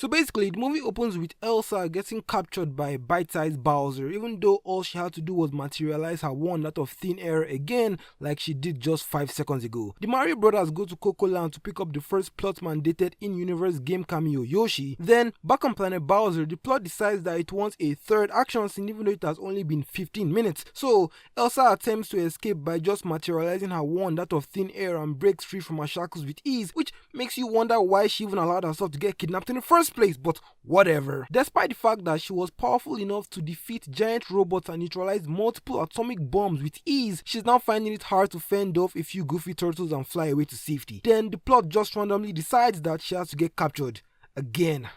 So basically, the movie opens with Elsa getting captured by bite-sized Bowser, even though all she had to do was materialize her wand out of thin air again, like she did just 5 seconds ago. The Mario Brothers go to Coco Land to pick up the first plot-mandated in-universe game cameo, Yoshi. Then, back on Planet Bowser, the plot decides that it wants a third action scene even though it has only been 15 minutes. So, Elsa attempts to escape by just materializing her wand out of thin air and breaks free from her shackles with ease, which makes you wonder why she even allowed herself to get kidnapped in the first place, but whatever. Despite the fact that she was powerful enough to defeat giant robots and neutralize multiple atomic bombs with ease, she's now finding it hard to fend off a few goofy turtles and fly away to safety. Then the plot just randomly decides that she has to get captured again.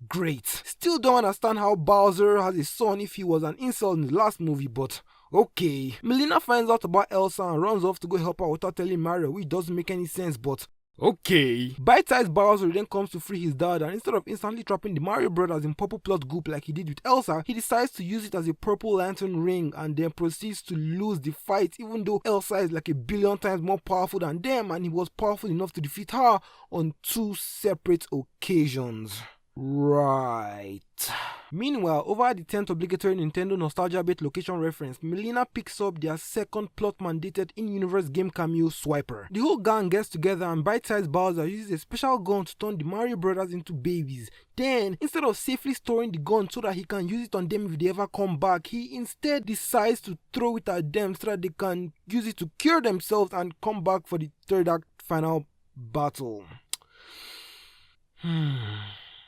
Great. Still don't understand how Bowser has a son if he was an incel in the last movie, but okay. Melina finds out about Elsa and runs off to go help her without telling Mario, which doesn't make any sense, but okay. Bite-sized Bowser then comes to free his dad, and instead of instantly trapping the Mario Brothers in purple plot goop like he did with Elsa, he decides to use it as a purple lantern ring and then proceeds to lose the fight, even though Elsa is like 1 billion times more powerful than them and he was powerful enough to defeat her on 2 separate occasions. Right. Meanwhile, over the 10th obligatory Nintendo Nostalgia Bait location reference, Melina picks up their second plot-mandated in-universe game cameo, Swiper. The whole gang gets together and bite-sized Bowser uses a special gun to turn the Mario Brothers into babies. Then, instead of safely storing the gun so that he can use it on them if they ever come back, he instead decides to throw it at them so that they can use it to cure themselves and come back for the third act final battle.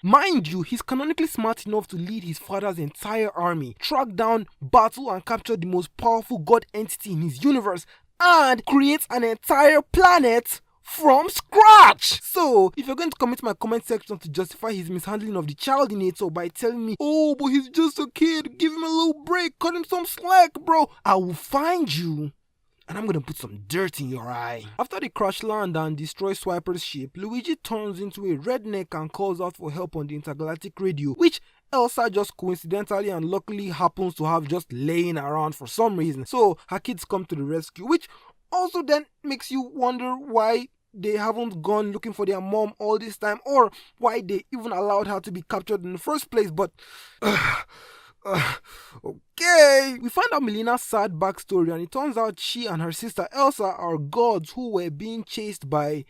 Mind you, he's canonically smart enough to lead his father's entire army, track down, battle and capture the most powerful god entity in his universe, and create an entire planet from scratch! So, if you're going to come into my comment section to justify his mishandling of the child in it, or by telling me, oh, but he's just a kid, give him a little break, cut him some slack, bro, I will find you. And I'm gonna put some dirt in your eye. After they crash land and destroy Swiper's ship, Luigi turns into a redneck and calls out for help on the intergalactic radio, which Elsa just coincidentally and luckily happens to have just laying around for some reason. So her kids come to the rescue, which also then makes you wonder why they haven't gone looking for their mom all this time, or why they even allowed her to be captured in the first place, but okay. We find out Melina's sad backstory, and it turns out she and her sister Elsa are gods who were being chased by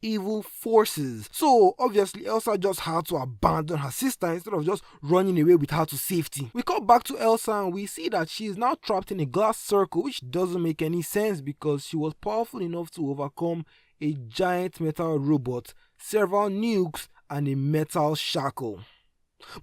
evil forces. So obviously Elsa just had to abandon her sister instead of just running away with her to safety. We cut back to Elsa and we see that she is now trapped in a glass circle, which doesn't make any sense because she was powerful enough to overcome a giant metal robot, several nukes, and a metal shackle.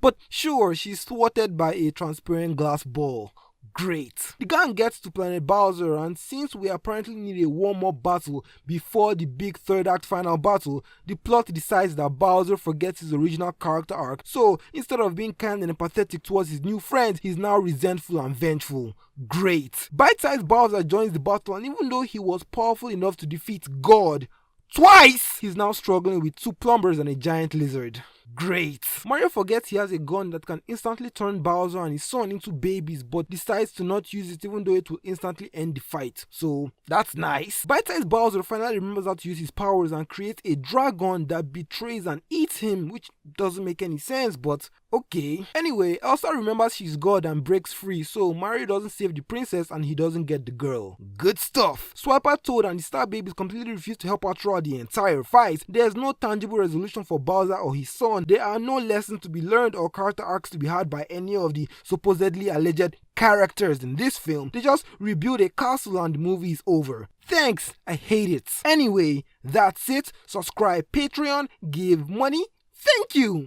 But sure, she's thwarted by a transparent glass ball. Great. The gang gets to Planet Bowser, and since we apparently need a warm-up battle before the big third act final battle, the plot decides that Bowser forgets his original character arc, so instead of being kind and empathetic towards his new friends, he's now resentful and vengeful. Great. Bite-sized Bowser joins the battle, and even though he was powerful enough to defeat God twice, he's now struggling with 2 plumbers and a giant lizard. Great. Mario forgets he has a gun that can instantly turn Bowser and his son into babies, but decides to not use it even though it will instantly end the fight. So that's nice. Bite-sized Bowser finally remembers how to use his powers and creates a dragon that betrays and eats him, which doesn't make any sense, but okay. Anyway, Elsa remembers she's God and breaks free, so Mario doesn't save the princess and he doesn't get the girl. Good stuff. Swiper, Toad and the Star Babies completely refuse to help her throughout the entire fight. There's no tangible resolution for Bowser or his son. There are no lessons to be learned or character arcs to be had by any of the supposedly alleged characters in this film. They just rebuild a castle and the movie is over. Thanks, I hate it. Anyway, that's it. Subscribe, Patreon, give money. Thank you.